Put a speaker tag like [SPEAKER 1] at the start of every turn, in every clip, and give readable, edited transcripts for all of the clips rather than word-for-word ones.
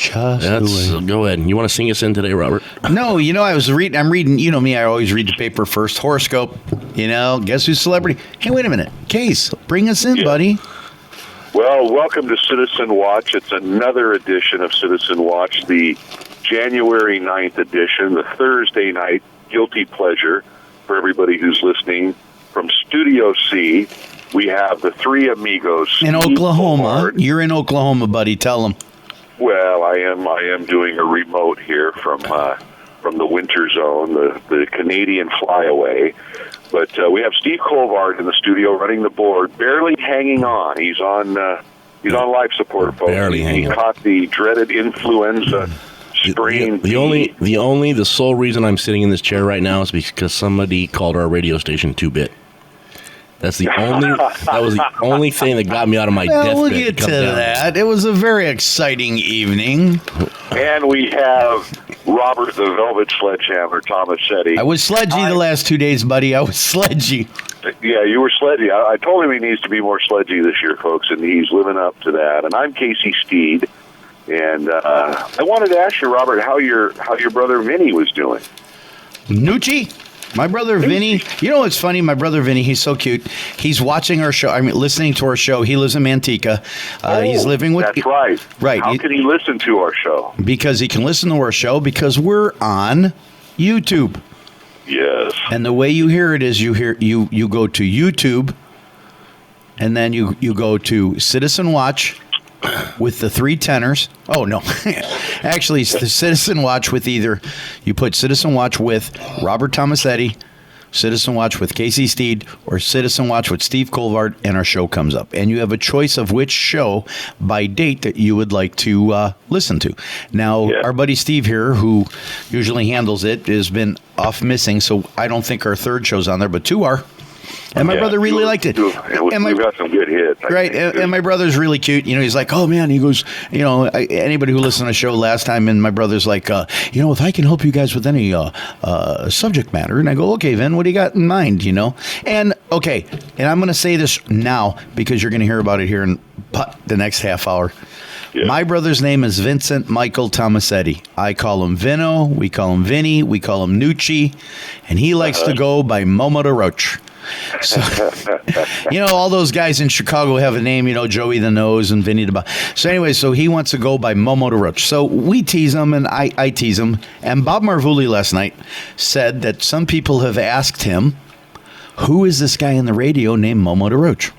[SPEAKER 1] Go ahead. You want to sing us in today, Robert?
[SPEAKER 2] No, I'm reading, you know me, I always read the paper first. Horoscope, guess who's celebrity? Hey, wait a minute. Case, bring us in, buddy.
[SPEAKER 3] Well, welcome to Citizen Watch. It's another edition of Citizen Watch, the January 9th edition, the Thursday night guilty pleasure for everybody who's listening. From Studio C, we have the three amigos.
[SPEAKER 2] In Oklahoma. You're in Oklahoma, buddy. Tell them.
[SPEAKER 3] Well, I am doing a remote here from the winter zone, the Canadian flyaway. But we have Steve Colvard in the studio running the board, barely hanging on. He's on life support, folks. He caught the dreaded influenza strain.
[SPEAKER 1] The sole reason I'm sitting in this chair right now is because somebody called our radio station 2-bit. That was the only thing that got me out of my deathbed.
[SPEAKER 2] We'll get to that. It was a very exciting evening.
[SPEAKER 3] And we have Robert the Velvet Sledgehammer Tomasetti.
[SPEAKER 2] I was sledgy the last 2 days, buddy. I was sledgy.
[SPEAKER 3] Yeah, you were sledgy. I told him he needs to be more sledgy this year, folks, and he's living up to that. And I'm Casey Steed. And I wanted to ask you, Robert, how your brother Vinny was doing.
[SPEAKER 2] Nucci? My brother Vinny, you know what's funny? My brother Vinny, he's so cute. He's watching our show. Listening to our show. He lives in Manteca. He's living with.
[SPEAKER 3] That's right.
[SPEAKER 2] Right.
[SPEAKER 3] How can he listen to our show?
[SPEAKER 2] Because he can listen to our show because we're on YouTube.
[SPEAKER 3] Yes.
[SPEAKER 2] And the way you hear it is you go to YouTube, and then you go to Citizen Watch. With the three tenors. Oh, no. Actually, it's the Citizen Watch with either you put Citizen Watch with Robert Tomasetti, Citizen Watch with Casey Steed, or Citizen Watch with Steve Colvard, and our show comes up. And you have a choice of which show by date that you would like to listen to. Now, Our buddy Steve here, who usually handles it, has been off missing, so I don't think our third show's on there, but two are. And my brother really liked it.
[SPEAKER 3] And we've got some good hits.
[SPEAKER 2] Right. And my brother's really cute. He's like, oh, man. He goes, anybody who listened to the show last time, and my brother's like, if I can help you guys with any subject matter. And I go, okay, Vin, what do you got in mind, And, okay, and I'm going to say this now because you're going to hear about it here in the next half hour. Yeah. My brother's name is Vincent Michael Tomasetti. I call him Vino. We call him Vinny. We call him Nucci. And he likes to go by Momo the Roach. So, all those guys in Chicago have a name, Joey the Nose and Vinny the So anyway, so he wants to go by Momo the Roach. So we tease him, and I tease him. And Bob Marvulli last night said that some people have asked him, who is this guy on the radio named Momo the Roach?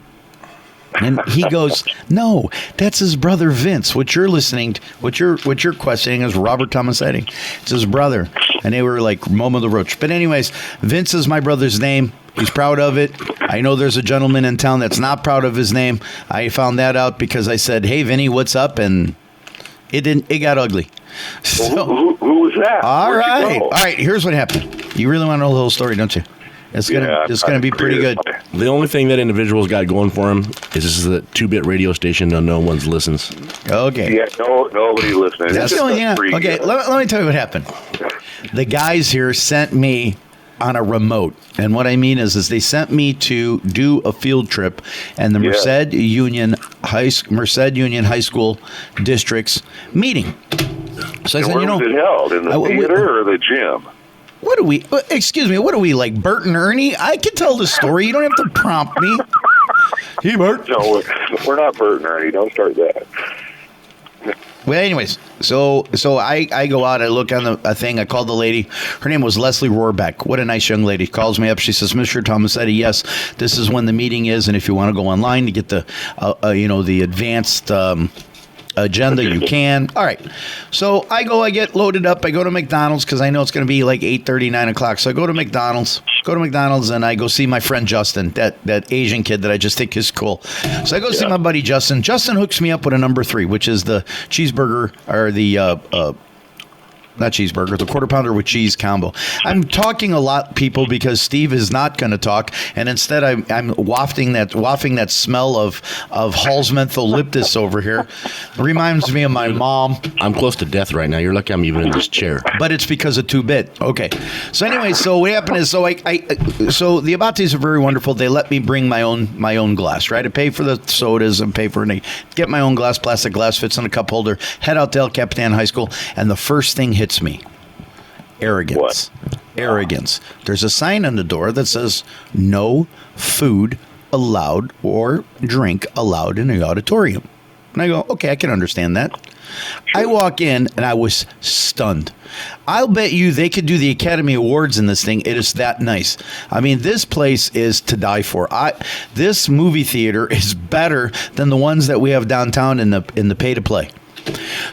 [SPEAKER 2] And he goes, no, that's his brother Vince. What you're questioning is Robert Tomasetti. It's his brother. And they were like Momo the Roach. But anyways, Vince is my brother's name. He's proud of it. I know there's a gentleman in town that's not proud of his name. I found that out because I said, hey, Vinny, what's up? And it got ugly. So,
[SPEAKER 3] who was that?
[SPEAKER 2] All right. Here's what happened. You really want to know the whole story, don't you? It's gonna be pretty good.
[SPEAKER 1] The only thing that individual's got going for him is this is a 2-bit radio station that no one listens.
[SPEAKER 2] Okay.
[SPEAKER 3] Yeah, nobody listening.
[SPEAKER 2] That's the only thing. Okay, let me tell you what happened. The guys here sent me on a remote, and what I mean is they sent me to do a field trip, and the Merced Union High School district's meeting. So I said,
[SPEAKER 3] where was it held? In the theater or the gym?
[SPEAKER 2] What are we, like Bert and Ernie? I can tell the story. You don't have to prompt me.
[SPEAKER 3] Hey, Bert. No, we're not Bert and Ernie. Don't start that.
[SPEAKER 2] Well, anyways, so I go out, I look on the thing, I called the lady. Her name was Leslie Rohrbeck. What a nice young lady. Calls me up. She says, Mr. Tomasetti, yes, this is when the meeting is, and if you want to go online to get the, the advanced agenda, you can. All right. So I get loaded up. I go to McDonald's because I know it's going to be like 8:30, 9 o'clock. So I go to McDonald's, and I go see my friend Justin, that Asian kid that I just think is cool. So I go see my buddy Justin. Justin hooks me up with a number 3, which is the cheeseburger or the Not cheeseburger, the quarter pounder with cheese combo. I'm talking a lot, people, because Steve is not going to talk, and instead I'm wafting that smell of Hall's Mentholyptus over here. Reminds me of my mom.
[SPEAKER 1] I'm close to death right now. You're lucky I'm even in this chair.
[SPEAKER 2] But it's because of 2-bit. Okay. So anyway, so what happened is, so so the Abates are very wonderful. They let me bring my own glass, right? I pay for the sodas and pay for it. Get my own glass, plastic glass, fits in a cup holder. Head out to El Capitan High School, and the first thing hits me. Arrogance.
[SPEAKER 3] What?
[SPEAKER 2] Arrogance. There's a sign on the door that says no food allowed or drink allowed in the auditorium. And I go, okay, I can understand that. I walk in and I was stunned. I'll bet you they could do the Academy Awards in this thing. It is that nice. I mean, this place is to die for. This movie theater is better than the ones that we have downtown in the pay to play.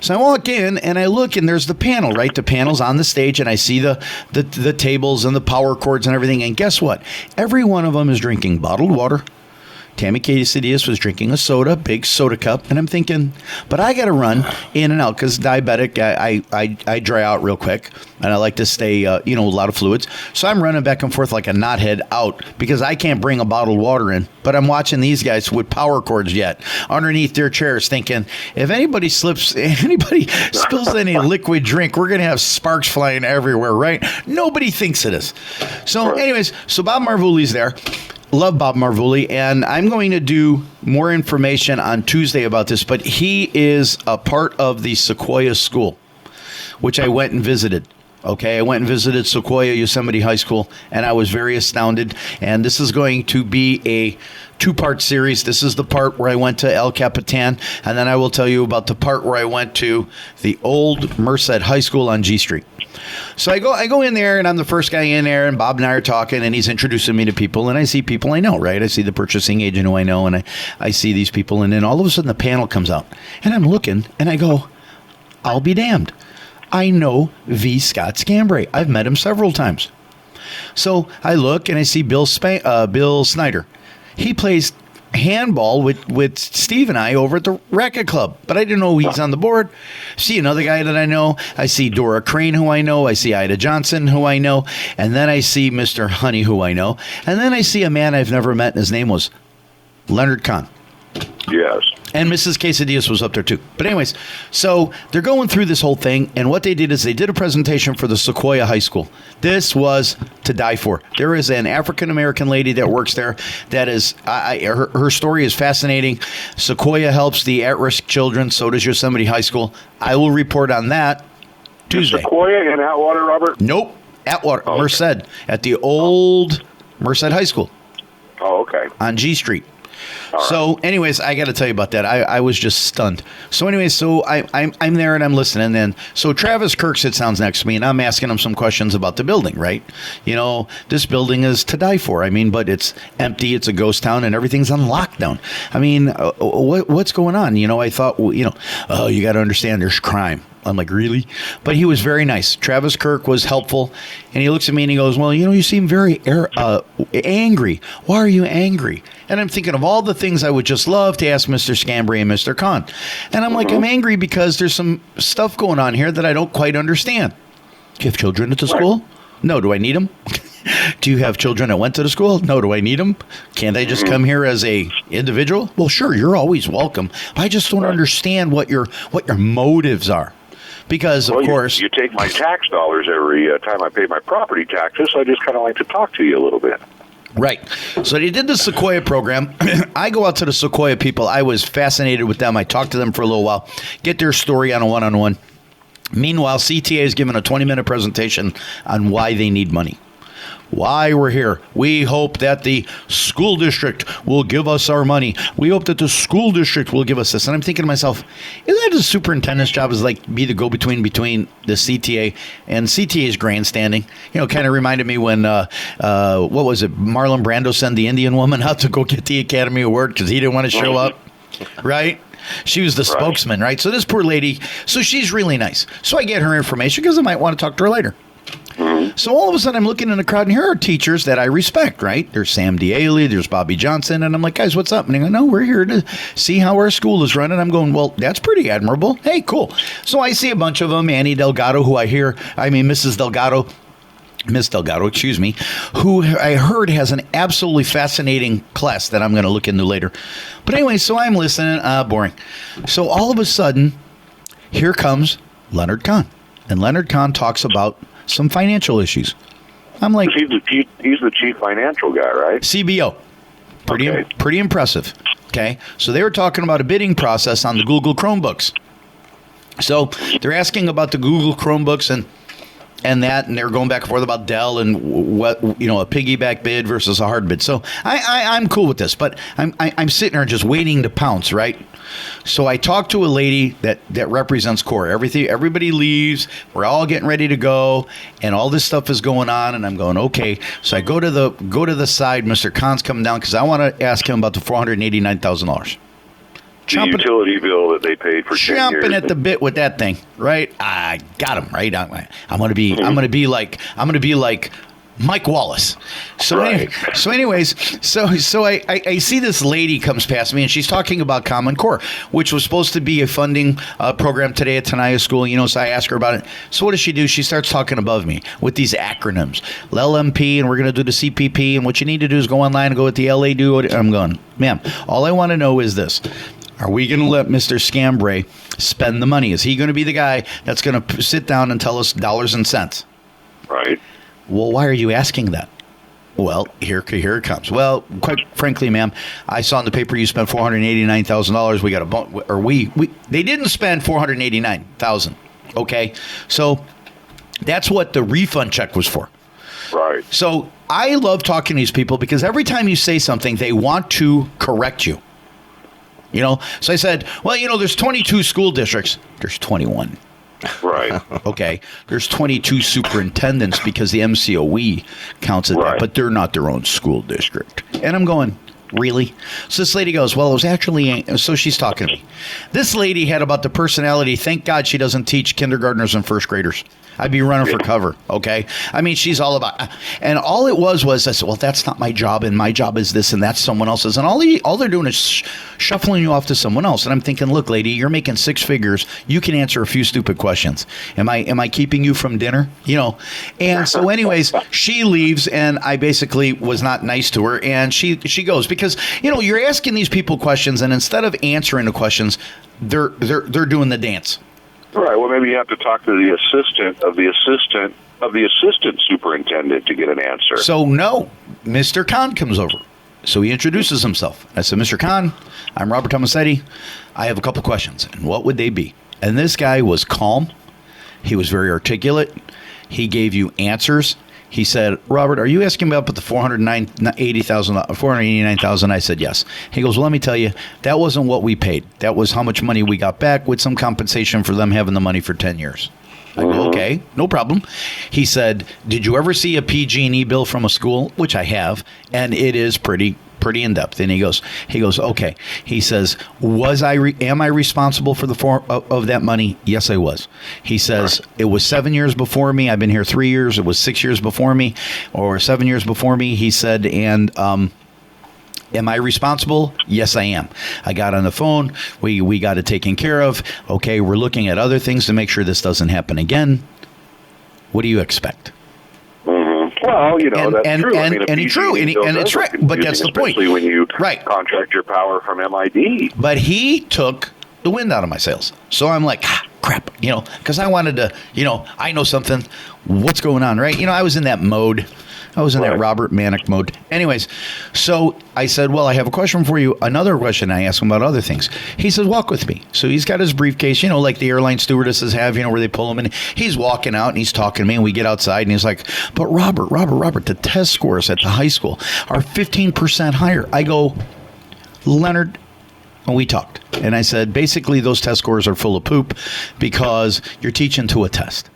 [SPEAKER 2] So I walk in and I look, and there's the panel, right? The panel's on the stage, and I see the tables and the power cords and everything. And guess what? Every one of them is drinking bottled water. Tammy Quesadillas was drinking a soda, big soda cup, and I'm thinking, but I got to run in and out because diabetic, I dry out real quick, and I like to stay, a lot of fluids. So I'm running back and forth like a knothead out because I can't bring a bottled water in. But I'm watching these guys with power cords yet underneath their chairs, thinking if anybody spills any liquid drink, we're gonna have sparks flying everywhere, right? Nobody thinks it is. So, anyways, so Bob Marvuli's there. Love Bob Marvuli, and I'm going to do more information on Tuesday about this, but he is a part of the Sequoia School, which I went and visited. Okay, I went and visited Sequoia Yosemite High School, and I was very astounded. And this is going to be a 2-part series. This is the part where I went to El Capitan, and then I will tell you about the part where I went to the old Merced High School on G Street. So I go in there, and I'm the first guy in there, and Bob and I are talking, and he's introducing me to people, and I see people I know, right? I see the purchasing agent who I know, and I see these people, and then all of a sudden the panel comes out, and I'm looking, and I go, I'll be damned. I know V. Scott Scambray. I've met him several times. So I look, and I see Bill Snyder. He plays handball with Steve and I over at the Racket Club, but I didn't know he's on the board. See another guy that I know. I see Dora Crane, who I know. I see Ida Johnson, who I know. And then I see Mr. Honey, who I know. And then I see a man I've never met, and his name was Leonard Kahn.
[SPEAKER 3] Yes.
[SPEAKER 2] And Mrs. Quesadillas was up there too. But anyways, so they're going through this whole thing, and what they did is they did a presentation for the Sequoia High School. This was to die for. There is an African-American lady that works there that is, her story is fascinating. Sequoia helps the at-risk children, so does Yosemite High School. I will report on that Tuesday.
[SPEAKER 3] Sequoia in Atwater, Robert?
[SPEAKER 2] Nope. Atwater,
[SPEAKER 3] okay.
[SPEAKER 2] Merced, at the old Merced High School.
[SPEAKER 3] Oh, okay.
[SPEAKER 2] On G Street.
[SPEAKER 3] All
[SPEAKER 2] so,
[SPEAKER 3] right.
[SPEAKER 2] anyways, I got to tell you about that. I was just stunned. So, anyways, so I'm there and I'm listening. And so Travis Kirk sits down next to me, and I'm asking him some questions about the building, right? You know, this building is to die for. I mean, but it's empty. It's a ghost town, and everything's on lockdown. I mean, what's going on? You know, I thought, you got to understand there's crime. I'm like, really? But he was very nice. Travis Kirk was helpful. And he looks at me and he goes, well, you seem very angry. Why are you angry? And I'm thinking of all the things I would just love to ask Mr. Scambray and Mr. Kahn. And I'm like, I'm angry because there's some stuff going on here that I don't quite understand. Do you have children at the school? No. Do I need them? Do you have children that went to the school? No. Do I need them? Can't I just come here as a individual? Well, sure. You're always welcome. But I just don't understand what your motives are. Because, of course...
[SPEAKER 3] You take my tax dollars every time I pay my property taxes, so I just kind of like to talk to you a little bit.
[SPEAKER 2] Right. So they did the Sequoia program. I go out to the Sequoia people. I was fascinated with them. I talked to them for a little while, get their story on a one-on-one. Meanwhile, CTA is giving a 20-minute presentation on why they need money. Why we're here. We hope that the school district will give us our money. We hope that the school district will give us this. And I'm thinking to myself, isn't that the superintendent's job is like be the go-between between the CTA and CTA's grandstanding? Kind of reminded me when, what was it, Marlon Brando sent the Indian woman out to go get the Academy Award because he didn't want to show up, right? She was the spokesman, right? So this poor lady, so she's really nice. So I get her information because I might want to talk to her later. So all of a sudden I'm looking in the crowd, and here are teachers that I respect, right? There's Sam Daly, there's Bobby Johnson, and I'm like, guys, what's up? And they go, no, we're here to see how our school is running. I'm going, well, that's pretty admirable. Hey, cool. So I see a bunch of them, Annie Delgado, Miss Delgado, excuse me, who I heard has an absolutely fascinating class that I'm going to look into later. But anyway, so I'm listening. Boring. So all of a sudden, here comes Leonard Kahn. And Leonard Kahn talks about some financial issues. I'm like...
[SPEAKER 3] He's the chief financial guy, right?
[SPEAKER 2] CBO. Pretty impressive. Okay? So they were talking about a bidding process on the Google Chromebooks. So they're asking about the Google Chromebooks and they're going back and forth about Dell and what, a piggyback bid versus a hard bid. So I'm cool with this, but I'm sitting there just waiting to pounce, right? So I talked to a lady that represents Core. Everybody leaves. We're all getting ready to go, and all this stuff is going on. And I'm going, okay. So I go to the side. Mr. Khan's coming down because I want to ask him about the $489,000.
[SPEAKER 3] The utility bill that they paid for 10 years.
[SPEAKER 2] Chomping at the bit with that thing, right? I got him right. I'm gonna be like Mike Wallace. So
[SPEAKER 3] right.
[SPEAKER 2] Anyways, I see this lady comes past me, and she's talking about Common Core, which was supposed to be a funding program today at Tenaya School. So I ask her about it. So what does she do? She starts talking above me with these acronyms, LMP, and we're going to do the CPP, and what you need to do is go online and go with the LA do. I'm going, ma'am, all I want to know is this. Are we going to let Mr. Scambray spend the money? Is he going to be the guy that's going to sit down and tell us dollars and cents?
[SPEAKER 3] Right.
[SPEAKER 2] Well, why are you asking that? Well, here it comes. Well, quite frankly, ma'am, I saw in the paper you spent $489,000. We got they didn't spend $489,000. Okay, so that's what the refund check was for.
[SPEAKER 3] Right.
[SPEAKER 2] So I love talking to these people because every time you say something, they want to correct you. So I said, well, there's 22 school districts. There's 21.
[SPEAKER 3] Right.
[SPEAKER 2] Okay. There's 22 superintendents because the MCOE counts as that, but they're not their own school district. And I'm going, really? So this lady goes, well, it was actually, so she's talking to me. This lady had about the personality. Thank God she doesn't teach kindergartners and first graders. I'd be running for cover, okay? I mean, she's all about, and all it was I said, well, that's not my job, and my job is this, and that's someone else's. And all they're doing is shuffling you off to someone else. And I'm thinking, look, lady, you're making six figures. You can answer a few stupid questions. Am I keeping you from dinner? And so anyways, she leaves, and I basically was not nice to her, and she goes, because, you're asking these people questions, and instead of answering the questions, they're doing the dance.
[SPEAKER 3] Right. Well, maybe you have to talk to the assistant of the assistant superintendent to get an answer.
[SPEAKER 2] So no, Mr. Kahn comes over. So he introduces himself. I said, Mr. Kahn, I'm Robert Tomasetti. I have a couple questions. And what would they be? And this guy was calm. He was very articulate. He gave you answers. He said, Robert, are you asking about the $489,000? I said, yes. He goes, well, let me tell you, that wasn't what we paid. That was how much money we got back with some compensation for them having the money for 10 years. I go, okay, no problem. He said, did you ever see a PG&E bill from a school? Which I have, and it is pretty in depth. And he goes, okay. He says, am I responsible for of that money? Yes, I was. He says, it was 7 years before me. I've been here 3 years. It was 6 years before me, or 7 years before me. He said, and am I responsible? Yes, I am. I got on the phone. We got it taken care of. Okay, we're looking at other things to make sure this doesn't happen again. What do you expect?
[SPEAKER 3] Well, that's true.
[SPEAKER 2] It's true, and it's right. But that's the point.
[SPEAKER 3] Especially when you contract your power from MID.
[SPEAKER 2] But he took the wind out of my sails. So I'm like, crap, because I wanted to, I know something. What's going on, right? I was in that mode. I was in that Robert Manic mode. Anyways, so I said, well, I have a question for you. Another question. I asked him about other things. He says, walk with me. So he's got his briefcase, like the airline stewardesses have, where they pull him in. He's walking out and he's talking to me, and we get outside and he's like, but Robert, the test scores at the high school are 15% higher. I go, Leonard, and we talked. And I said, basically, those test scores are full of poop because you're teaching to a test.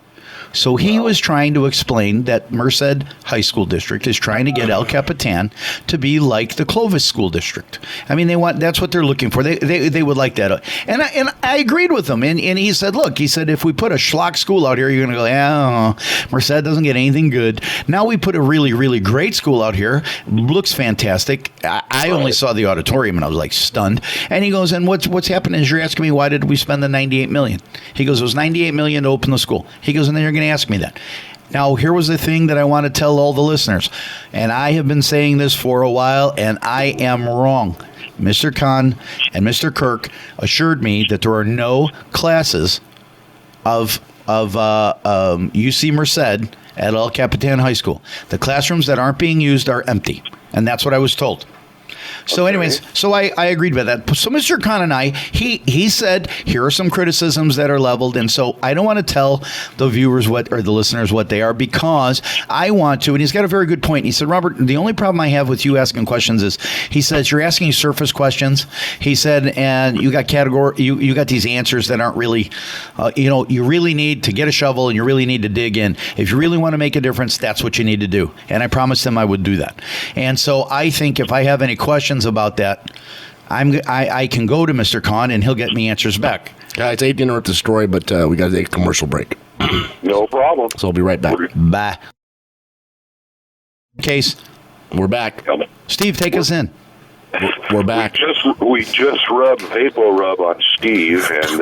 [SPEAKER 2] So he was trying to explain that Merced High School District is trying to get El Capitan to be like the Clovis School District. I mean, that's what they're looking for. They would like that. And I agreed with him. And he said, look, if we put a schlock school out here, you're going to go, yeah, Merced doesn't get anything good. Now we put a really, really great school out here. Looks fantastic. I only saw the auditorium and I was like stunned. And he goes, and what's happening is you're asking me, why did we spend the $98 million? He goes, it was $98 million to open the school. He goes, and then you're going to ask me that. Now, here was the thing that I want to tell all the listeners, and I have been saying this for a while, and I am wrong. Mr. Kahn and Mr. Kirk assured me that there are no classes of UC Merced at El Capitan High School. The classrooms that aren't being used are empty, and that's what I was told. So anyways, so I agreed with that. So Mr. Kahn and I, he said, here are some criticisms that are leveled. And so I don't want to tell the viewers or the listeners what they are, because I want to. And he's got a very good point. He said, Robert, the only problem I have with you asking questions is, he says, you're asking surface questions. He said, and you got you got these answers that aren't really, you really need to get a shovel and you really need to dig in. If you really want to make a difference, that's what you need to do. And I promised him I would do that. And so I think if I have any questions about that, I can go to Mr. Kahn and he'll get me answers back.
[SPEAKER 1] Guys, I hate to interrupt the story, but we got to take a commercial break.
[SPEAKER 3] No problem.
[SPEAKER 1] So I'll be right back.
[SPEAKER 2] Bye. Case.
[SPEAKER 1] We're back.
[SPEAKER 2] Steve, take us in.
[SPEAKER 1] We're back.
[SPEAKER 3] We just rubbed Vapo Rub on Steve, and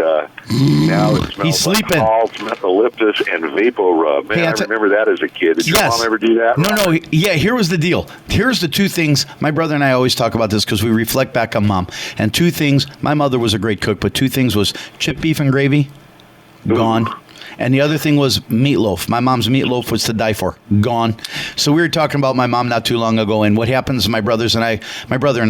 [SPEAKER 3] now it smells
[SPEAKER 2] He's
[SPEAKER 3] like
[SPEAKER 2] sleeping.
[SPEAKER 3] Paul's Methalyptus and Vapo Rub. Man,
[SPEAKER 2] Hey,
[SPEAKER 3] I remember that as a kid. Did your mom ever do that?
[SPEAKER 2] No. Yeah, here was the deal. Here's the two things. My brother and I always talk about this because we reflect back on Mom. And two things. My mother was a great cook, but two things was chip beef and gravy, gone. And the other thing was meatloaf. My mom's meatloaf was to die for. Gone. So we were talking about my mom not too long ago, and what happens, my brother and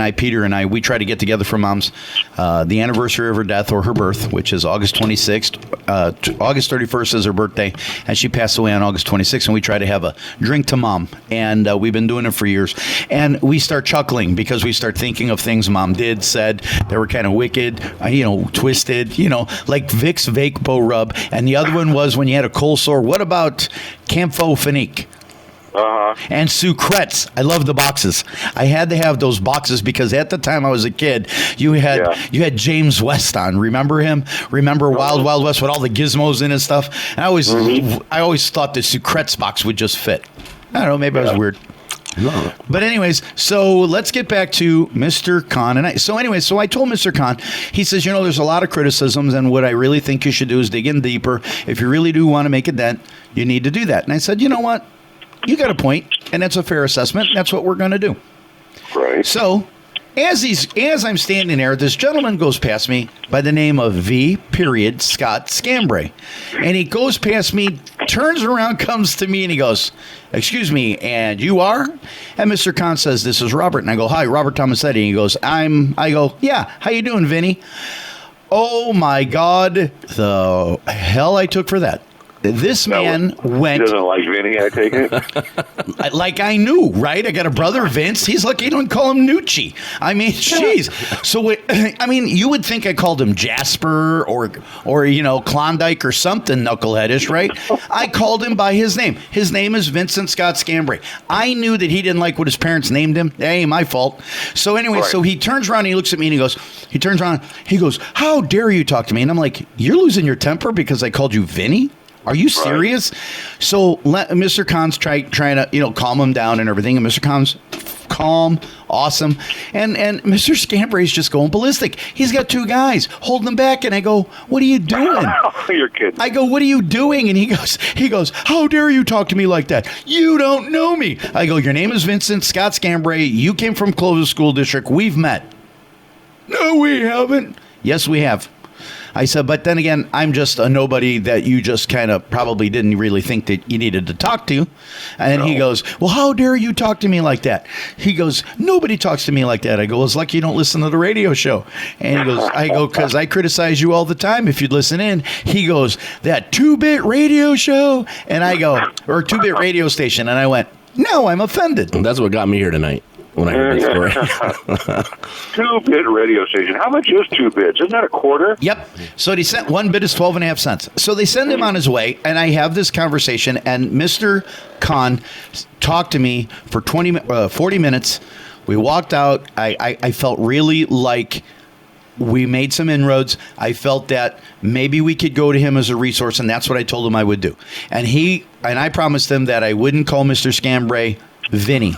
[SPEAKER 2] I, Peter and I, we try to get together for Mom's, the anniversary of her death or her birth, which is August 26th. August 31st is her birthday, and she passed away on August 26th, and we try to have a drink to Mom. And we've been doing it for years. And we start chuckling because we start thinking of things Mom did, said, that were kind of wicked, twisted, like Vicks Vapo Rub. And the other one was when you had a cold sore. What about Camphofenique? And Sucrets. I love the boxes. I had to have those boxes because at the time I was a kid, you had James West on. Remember him? Remember Wild Wild West with all the gizmos in and stuff? And I always thought the Sucrets box would just fit. I don't know. Maybe I was weird. No. But anyways, so let's get back to Mr. Kahn. And I told Mr. Kahn, he says, there's a lot of criticisms, and what I really think you should do is dig in deeper. If you really do want to make a dent, you need to do that. And I said, you know what? You got a point, and that's a fair assessment. That's what we're going to do.
[SPEAKER 3] Right.
[SPEAKER 2] So as I'm standing there, this gentleman goes past me by the name of V. Scott Scambray. And he goes past me, turns around, comes to me, and he goes, excuse me, and you are? And Mr. Kahn says, this is Robert. And I go, hi, Robert Tomasetti. And he goes, I go, yeah, how you doing, Vinny? Oh, my God, the hell I took for that. This man went...
[SPEAKER 3] He doesn't like Vinny, I take it?
[SPEAKER 2] Like I knew, right? I got a brother, Vince. He's lucky you don't call him Nucci. I mean, jeez. So, you would think I called him Jasper or Klondike or something knuckleheadish, right? I called him by his name. His name is Vincent Scott Scambray. I knew that he didn't like what his parents named him. That ain't my fault. So anyway, So he turns around and he looks at me and he turns around, he goes, how dare you talk to me? And I'm like, you're losing your temper because I called you Vinny? Are you serious? Right. So Mr. Kahn's trying to calm him down and everything, and Mr. Kahn's calm, awesome, and Mr. Scambray's just going ballistic. He's got two guys holding him back, and I go, "What are you doing?"
[SPEAKER 3] You're kidding.
[SPEAKER 2] I go, "What are you doing?" And he goes, "How dare you talk to me like that? You don't know me." I go, "Your name is Vincent Scott Scambray. You came from Clovis School District. We've met." "No, we haven't." "Yes, we have." I said, but then again, I'm just a nobody that you just kind of probably didn't really think that you needed to talk to. And he goes, well, how dare you talk to me like that? He goes, nobody talks to me like that. I go, it's like you don't listen to the radio show. And he goes, because I criticize you all the time if you'd listen in. He goes, that 2-bit radio show. And I go, or 2-bit radio station. And I went, no, I'm offended.
[SPEAKER 1] And that's what got me here tonight. when I heard the story.
[SPEAKER 3] 2-bit radio station. How much is 2 bits? Isn't that a quarter?
[SPEAKER 2] Yep. So they sent 1 bit is 12.5 cents. So they send him on his way, and I have this conversation, and Mr. Khan talked to me for 40 minutes. We walked out. I felt really like we made some inroads. I felt that maybe we could go to him as a resource, and that's what I told him I would do. And I promised him that I wouldn't call Mr. Scambray Vinny,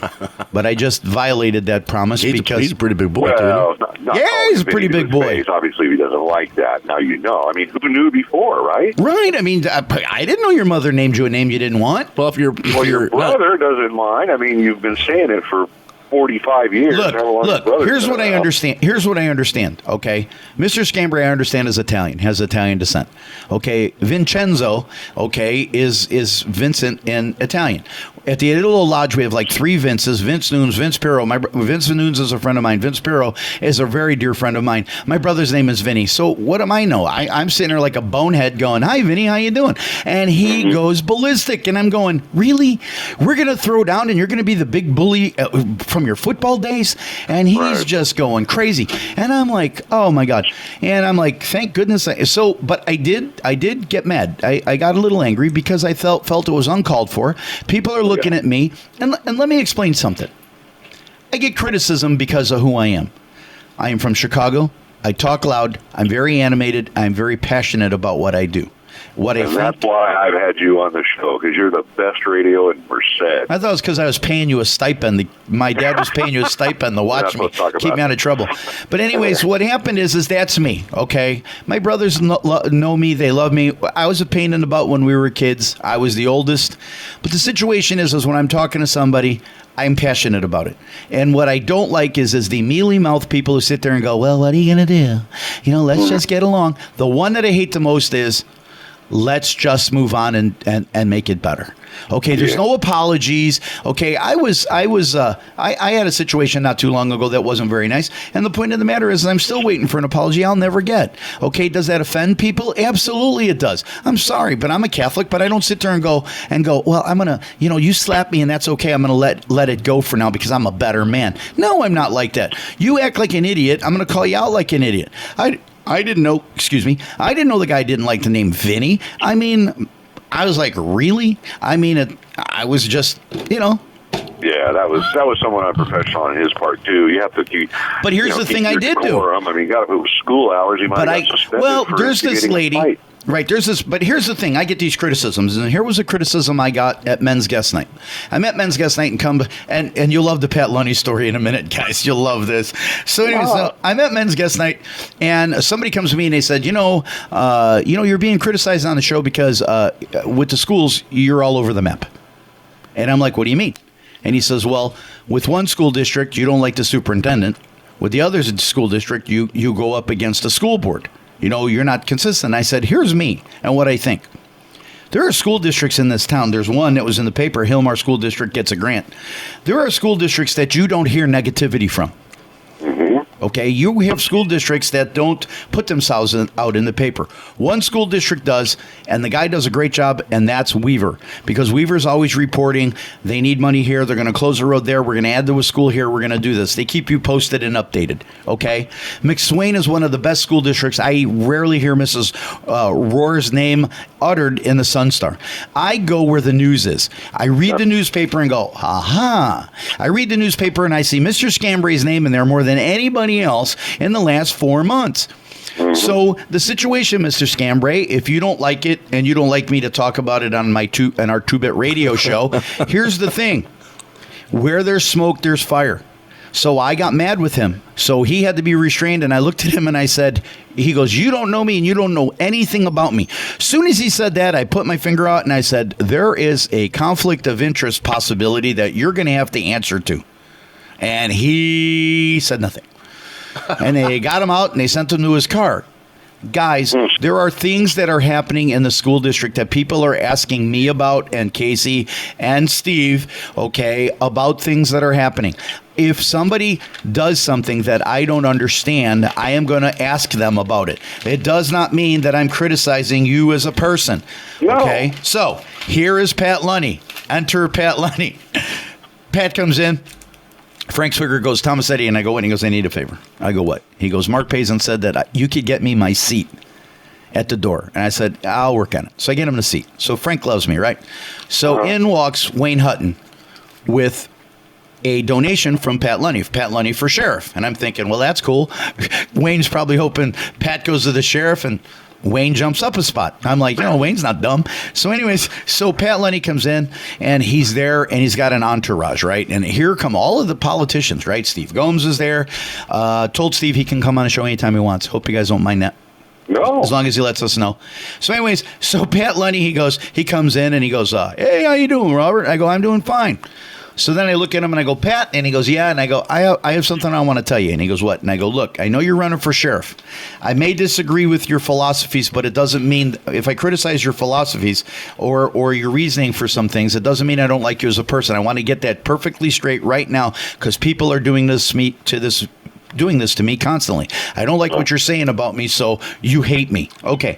[SPEAKER 2] but I just violated that promise because
[SPEAKER 1] he's a pretty big boy.
[SPEAKER 3] Well,
[SPEAKER 1] too.
[SPEAKER 3] not
[SPEAKER 2] He's a pretty big boy.
[SPEAKER 3] Obviously, he doesn't like that. Now you know. I mean, who knew before, right?
[SPEAKER 2] Right. I mean, I didn't know your mother named you a name you didn't want.
[SPEAKER 1] Well,
[SPEAKER 3] Your brother doesn't mind. I mean, you've been saying it for 45 years.
[SPEAKER 2] Look, here's what I understand. Here's what I understand, okay? Mr. Scambray, I understand, is Italian, has Italian descent. Okay, Vincenzo, okay, is Vincent in Italian. At the Idolo Lodge, we have like 3 Vinces, Vince Nunes, Vince Pirro. Vince Nunes is a friend of mine. Vince Pirro is a very dear friend of mine. My brother's name is Vinny. So what am I know? I'm sitting there like a bonehead going, hi, Vinny, how you doing? And he goes ballistic. And I'm going, really? We're going to throw down and you're going to be the big bully from your football days? And he's just going crazy. And I'm like, oh, my God. And I'm like, thank goodness. But I did get mad. I got a little angry because I felt it was uncalled for. People are looking at me, and let me explain something. I get criticism because of who I am. I am from Chicago. I talk loud. I'm very animated. I'm very passionate about what I do.
[SPEAKER 3] That's why I've had you on the show, because you're the best radio in Merced.
[SPEAKER 2] I thought it was because I was paying you a stipend. My dad was paying you a stipend to watch me, keep me out of trouble. But anyways, what happened is that's me, okay? My brothers know me. They love me. I was a pain in the butt when we were kids. I was the oldest. But the situation is when I'm talking to somebody, I'm passionate about it. And what I don't like is the mealy-mouthed people who sit there and go, well, what are you going to do? Let's just get along. The one that I hate the most is, let's just move on and make it better. Okay, there's no apologies. Okay, I had a situation not too long ago that wasn't very nice, and the point of the matter is I'm still waiting for an apology I'll never get. Okay, does that offend people? Absolutely it does. I'm sorry, but I'm a Catholic, but I don't sit there and go, well, I'm going to, you slap me and that's okay. I'm going to let it go for now because I'm a better man. No, I'm not like that. You act like an idiot, I'm going to call you out like an idiot. I didn't know, I didn't know the guy didn't like the name Vinny. I mean, I was like, really? I mean, I was just, Yeah,
[SPEAKER 3] that was somewhat unprofessional on his part, too. You have to keep.
[SPEAKER 2] But here's the thing I did do.
[SPEAKER 3] I mean, if it was school hours, he might have got suspended.
[SPEAKER 2] There's this lady. Right, but here's the thing. I get these criticisms, and here was a criticism I got at Men's Guest Night. I'm at Men's Guest Night and you'll love the Pat Lunny story in a minute, guys. You'll love this. So anyways, I'm at Men's Guest Night, and somebody comes to me and they said, you're being criticized on the show because with the schools, you're all over the map. And I'm like, what do you mean? And he says, well, with one school district, you don't like the superintendent. With the other school district, you go up against the school board. You're not consistent. I said, here's me and what I think. There are school districts in this town. There's one that was in the paper, Hillmar School District gets a grant. There are school districts that you don't hear negativity from. Okay, you have school districts that don't put themselves out in the paper. One school district does, and the guy does a great job, and that's Weaver. Because Weaver's always reporting, they need money here, they're going to close a road there, we're going to add to a school here, we're going to do this. They keep you posted and updated, okay? McSwain is one of the best school districts. I rarely hear Mrs. Rohr's name uttered in the Sun Star. I go where the news is. I read the newspaper and go, aha. I read the newspaper and I see Mr. Scambray's name in there more than anybody else in the last 4 months. So the situation, Mr. Scambray, if you don't like it and you don't like me to talk about it on our 2-bit radio show, here's the thing. Where there's smoke, there's fire. So I got mad with him. So he had to be restrained, and I looked at him and I said, he goes, you don't know me and you don't know anything about me. As soon as he said that, I put my finger out and I said, there is a conflict of interest possibility that you're going to have to answer to. And he said nothing. And they got him out and they sent him to his car. Guys, there are things that are happening in the school district that people are asking me about, and Casey and Steve, okay, about things that are happening. If somebody does something that I don't understand, I am going to ask them about it. It does not mean that I'm criticizing you as a person.
[SPEAKER 3] No.
[SPEAKER 2] Okay, so here is Pat Lunny. Enter Pat Lunny. Pat comes in. Frank Swigert goes, Tomasetti, and I go, what? And he goes, I need a favor. I go, what? He goes, Mark Payson said that you could get me my seat at the door. And I said, I'll work on it. So I get him the seat. So Frank loves me, right? So in walks Wayne Hutton with a donation from Pat Lunny for sheriff. And I'm thinking, well, that's cool. Wayne's probably hoping Pat goes to the sheriff and Wayne jumps up a spot. I'm like, Wayne's not dumb. So anyways, so Pat Lunny comes in and he's there and he's got an entourage, right? And here come all of the politicians, right? Steve Gomes is there. Told Steve he can come on the show anytime he wants. Hope you guys don't mind that.
[SPEAKER 3] No.
[SPEAKER 2] As long as he lets us know. So anyways, so Pat Lunny, he comes in and he goes, hey, how you doing, Robert? I go, I'm doing fine. So then I look at him and I go, Pat, and he goes, yeah. And I go, I have something I want to tell you. And he goes, what? And I go, look, I know you're running for sheriff. I may disagree with your philosophies, but it doesn't mean if I criticize your philosophies or your reasoning for some things, it doesn't mean I don't like you as a person. I want to get that perfectly straight right now because people are doing this to me constantly. I don't like what you're saying about me, so you hate me. Okay.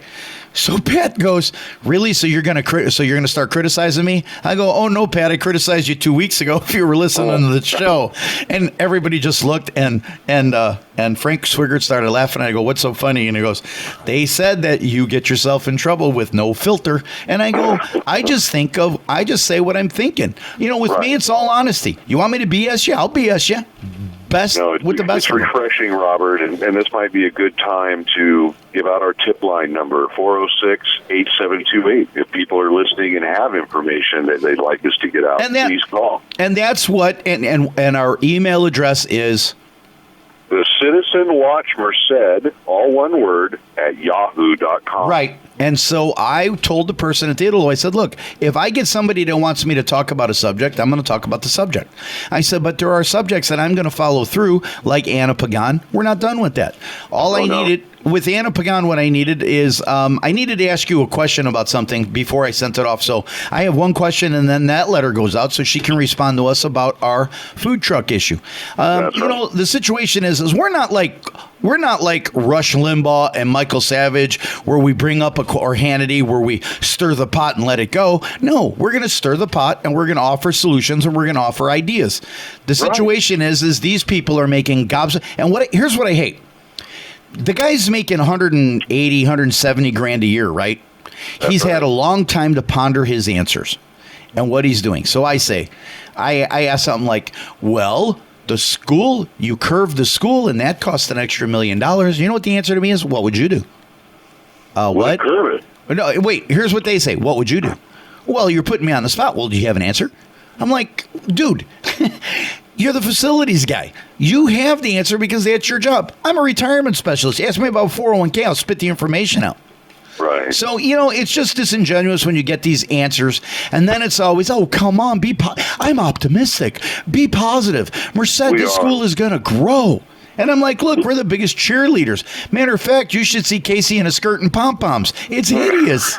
[SPEAKER 2] So Pat goes, really? So you're gonna start criticizing me? I go, oh no, Pat, I criticized you 2 weeks ago if you were listening to the show. And everybody just looked and Frank Swigert started laughing. I go, what's so funny? And he goes, they said that you get yourself in trouble with no filter. And I go, I just say what I'm thinking. With me, it's all honesty. You want me to BS you? I'll BS you. Best with the best.
[SPEAKER 3] It's refreshing, Robert, and this might be a good time to give out our tip line number, 406-8728. If people are listening and have information that they'd like us to get out, please call.
[SPEAKER 2] And that's what, and our email address is?
[SPEAKER 3] The citizenwatchmerced, all one word, at yahoo.com.
[SPEAKER 2] Right. And so I told the person at the Idolo, I said, look, if I get somebody that wants me to talk about a subject, I'm going to talk about the subject. I said, but there are subjects that I'm going to follow through, like Anna Pagan. We're not done with that. Needed with Anna Pagan, what I needed is I needed to ask you a question about something before I sent it off. So I have one question, and then that letter goes out so she can respond to us about our food truck issue. The situation is we're not like Rush Limbaugh and Michael Savage, where we bring up or Hannity, where we stir the pot and let it go. No, we're going to stir the pot and we're going to offer solutions and we're going to offer ideas. The situation is these people are making gobs. And here's what I hate. The guy's making 180, 170 grand a year, right? He's had a long time to ponder his answers and what he's doing. So I say, I ask something like, well, the school, you curved the school and that cost an extra $1 million. You know what the answer to me is? What would you do? What?
[SPEAKER 3] Curve it.
[SPEAKER 2] No, wait, here's what they say. What would you do? Well, you're putting me on the spot. Well, do you have an answer? I'm like, dude, you're the facilities guy. You have the answer because that's your job. I'm a retirement specialist. Ask me about 401k. I'll spit the information out.
[SPEAKER 3] Right.
[SPEAKER 2] So, it's just disingenuous when you get these answers. And then it's always, oh, come on, I'm optimistic. Be positive. Merced, this school is going to grow. And I'm like, look, we're the biggest cheerleaders. Matter of fact, you should see Casey in a skirt and pom-poms. It's hideous.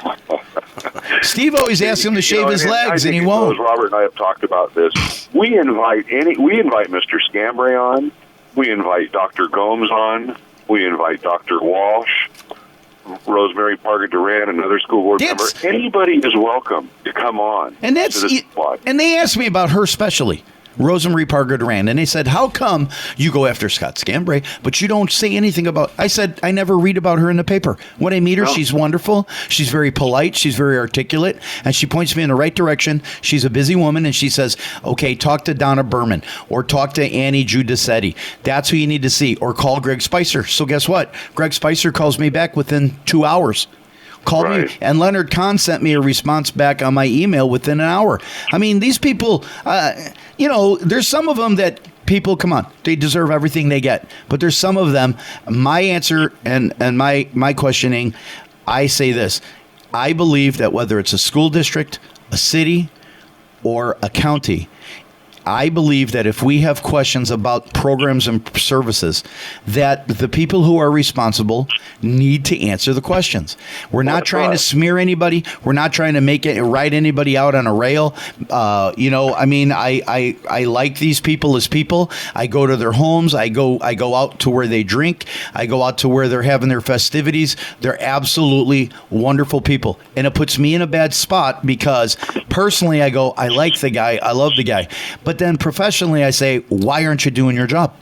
[SPEAKER 2] Steve always asks him to shave his legs, and he won't.
[SPEAKER 3] Robert and I have talked about this. We invite Mr. Scambray on. We invite Dr. Gomes on. We invite Dr. Walsh, Rosemary Parker Duran, another school board member. Anybody is welcome to come on.
[SPEAKER 2] And they asked me about her especially. Rosemary Parker Duran, and they said, how come you go after Scott Scambray, but you don't say anything about... I said, I never read about her in the paper. When I meet her, she's wonderful. She's very polite. She's very articulate, and she points me in the right direction. She's a busy woman, and she says, okay, talk to Donna Berman, or talk to Annie Giudicetti. That's who you need to see, or call Greg Spicer. So guess what? Greg Spicer calls me back within 2 hours. Called me, and Leonard Kahn sent me a response back on my email within an hour. I mean, these people, there's some of them that people, come on, they deserve everything they get. But there's some of them, my answer and my questioning, I say this. I believe that whether it's a school district, a city, or a county, I believe that if we have questions about programs and services, that the people who are responsible need to answer the questions. We're not trying to smear anybody. We're not trying to write anybody out on a rail. I like these people as people. I go to their homes. I go out to where they drink. I go out to where they're having their festivities. They're absolutely wonderful people. And it puts me in a bad spot because personally I go, I like the guy. I love the guy. But But then professionally, I say, why aren't you doing your job?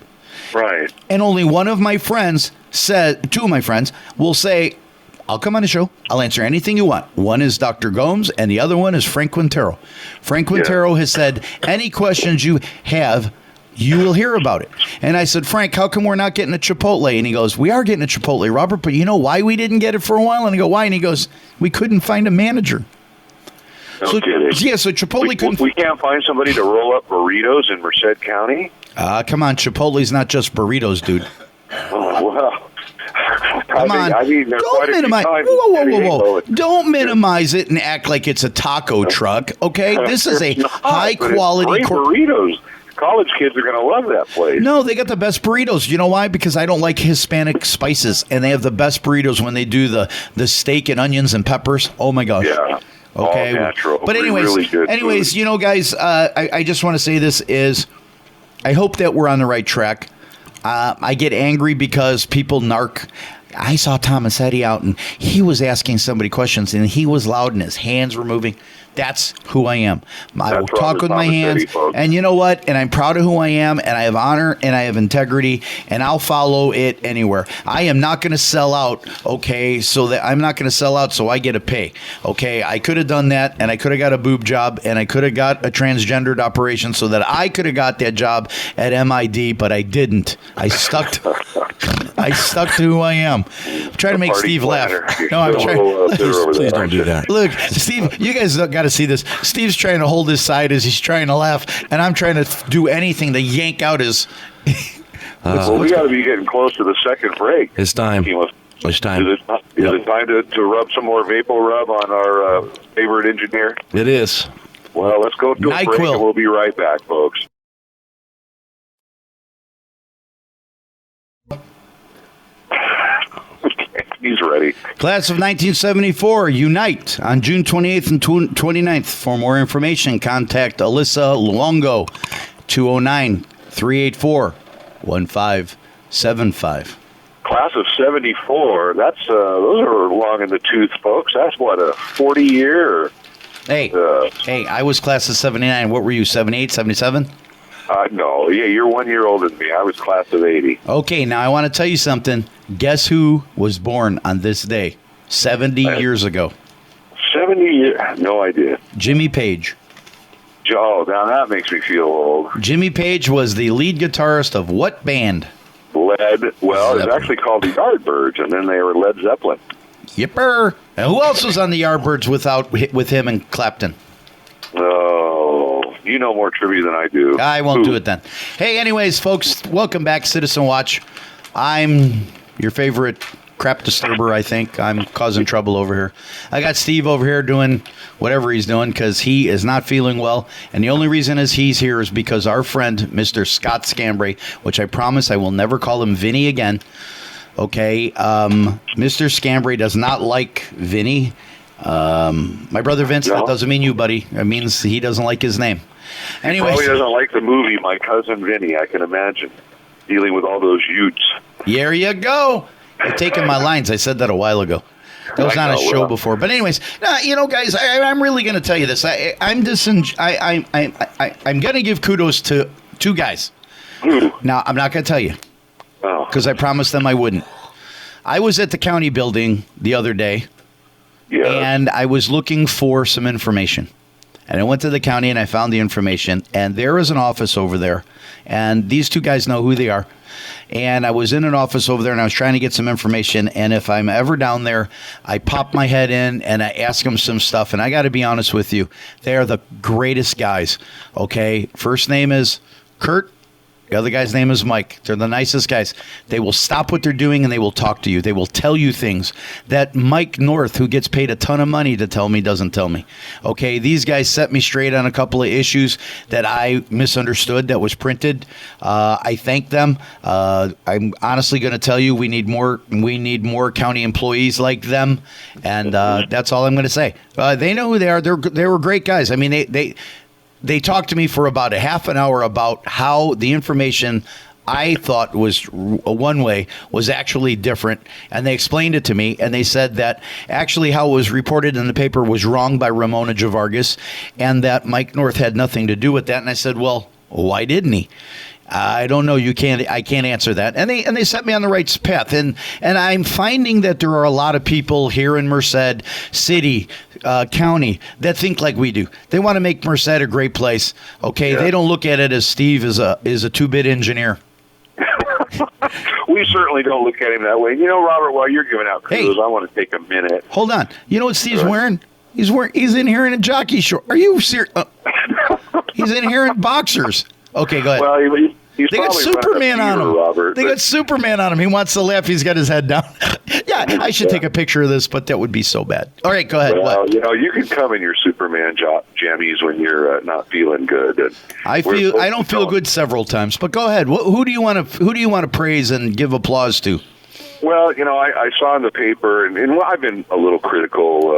[SPEAKER 3] Right.
[SPEAKER 2] And only one of my friends said, two of my friends will say, I'll come on the show. I'll answer anything you want. One is Dr. Gomes, and the other one is Frank Quintero. Frank Quintero has said, any questions you have, you will hear about it. And I said, Frank, how come we're not getting a Chipotle? And he goes, we are getting a Chipotle, Robert, but you know why we didn't get it for a while? And I go, why? And he goes, we couldn't find a manager.
[SPEAKER 3] No kidding.
[SPEAKER 2] Yeah, so Chipotle couldn't.
[SPEAKER 3] We can't find somebody to roll up burritos in Merced County?
[SPEAKER 2] Come on, Chipotle's not just burritos, dude.
[SPEAKER 3] Oh, well.
[SPEAKER 2] Come on. Don't minimize. Whoa. Don't minimize it and act like it's a taco truck, okay? This is a high-quality
[SPEAKER 3] burritos. College kids are going to love that place.
[SPEAKER 2] No, they got the best burritos. You know why? Because I don't like Hispanic spices, and they have the best burritos when they do the steak and onions and peppers. Oh, my gosh.
[SPEAKER 3] Yeah.
[SPEAKER 2] Okay.
[SPEAKER 3] All natural.
[SPEAKER 2] But anyways,
[SPEAKER 3] really good food.
[SPEAKER 2] you know, guys, I just want to say this is I hope that we're on the right track. I get angry because people narc. I saw Tomasetti out, and he was asking somebody questions, and he was loud, and his hands were moving. That's who I am. I will talk with my hands, and you know what? And I'm proud of who I am, and I have honor, and I have integrity, and I'll follow it anywhere. I am not going to sell out, okay, so that I'm not going to sell out so I get a pay, okay? I could have done that, and I could have got a boob job, and I could have got a transgendered operation so that I could have got that job at MID, but I didn't. I stuck to who I am. I'm trying to make Steve laugh. No, I'm trying.
[SPEAKER 1] Please don't do that.
[SPEAKER 2] Look, Steve, you guys got to see this. Steve's trying to hold his side as he's trying to laugh, and I'm trying to do anything to yank out his.
[SPEAKER 3] Well, we got to be getting close to the second break.
[SPEAKER 1] It's time. It's time.
[SPEAKER 3] Is it time to rub some more Vapor Rub on our favorite engineer?
[SPEAKER 1] It is.
[SPEAKER 3] Well, let's go to a break, and we'll be right back, folks. He's ready.
[SPEAKER 2] Class of 1974, unite on June 28th and 29th. For more information, contact Alyssa Luongo, 209-384-1575.
[SPEAKER 3] Class of 74, that's those are long in the tooth, folks. That's what, a 40-year?
[SPEAKER 2] Hey, I was class of 79. What were you, 78, 77?
[SPEAKER 3] No, you're 1 year older than me. I was class of 80.
[SPEAKER 2] Okay, now I want to tell you something. Guess who was born on this day 70 years ago?
[SPEAKER 3] 70 years? No idea.
[SPEAKER 2] Jimmy Page.
[SPEAKER 3] Oh, now that makes me feel old.
[SPEAKER 2] Jimmy Page was the lead guitarist of what band?
[SPEAKER 3] Well, it's actually called the Yardbirds, and then they were Led Zeppelin.
[SPEAKER 2] Yipper. And who else was on the Yardbirds with him and Clapton?
[SPEAKER 3] Oh, you know more trivia than I do.
[SPEAKER 2] I won't do it then. Hey, anyways, folks, welcome back, Citizen Watch. I'm your favorite crap disturber, I think. I'm causing trouble over here. I got Steve over here doing whatever he's doing because he is not feeling well. And the only reason is he's here is because our friend, Mr. Scott Scambray, which I promise I will never call him Vinny again. Okay. Mr. Scambray does not like Vinny. My brother Vince, that doesn't mean you, buddy. It means he doesn't like his name. Anyway,
[SPEAKER 3] he probably doesn't like the movie My Cousin Vinny, I can imagine. Dealing with all those Utes.
[SPEAKER 2] There you go. I've taken my lines. I said that a while ago. That was on a show before. But anyways, you know, guys, I'm really going to tell you this. I'm going to give kudos to two guys. Now, I'm not going to tell you because I promised them I wouldn't. I was at the county building the other day, and I was looking for some information. And I went to the county and I found the information, and there is an office over there, and these two guys know who they are. And I was in an office over there, and I was trying to get some information, and if I'm ever down there, I pop my head in and I ask them some stuff, and I got to be honest with you, they are the greatest guys, okay? First name is Kurt. The other guy's name is Mike. They're the nicest guys. They will stop what they're doing and they will talk to you. They will tell you things that Mike North, who gets paid a ton of money to tell me, doesn't tell me. Okay, these guys set me straight on a couple of issues that I misunderstood that was printed. I thank them. I'm honestly going to tell you we need more county employees like them, and that's all I'm going to say. They know who they are. They were great guys. I mean, they talked to me for about a half an hour about how the information I thought was one way was actually different. And they explained it to me. And they said that actually how it was reported in the paper was wrong by Ramona Javargas and that Mike North had nothing to do with that. And I said, well, Why didn't he? I don't know. I can't answer that. And they set me on the right path. And I'm finding that there are a lot of people here in Merced City, County, that think like we do. They want to make Merced a great place. Okay, They don't look at it as Steve is a 2-bit engineer.
[SPEAKER 3] We certainly don't look at him that way. You know, Robert, while you're giving out clues, I want to take a minute.
[SPEAKER 2] Hold on. You know what Steve's wearing? He's in here in a jockey short. Are you serious? He's in here in boxers. Okay, go ahead.
[SPEAKER 3] Well,
[SPEAKER 2] they got Superman on him.
[SPEAKER 3] Robert,
[SPEAKER 2] they got Superman on him. He wants to laugh. He's got his head down. Yeah, I should take a picture of this, but that would be so bad. All right, go ahead.
[SPEAKER 3] Well, you can come in your Superman jammies when you're not feeling good. And
[SPEAKER 2] I don't feel good several times, but go ahead. Who do you want to praise and give applause to?
[SPEAKER 3] Well, I saw in the paper, and I've been a little critical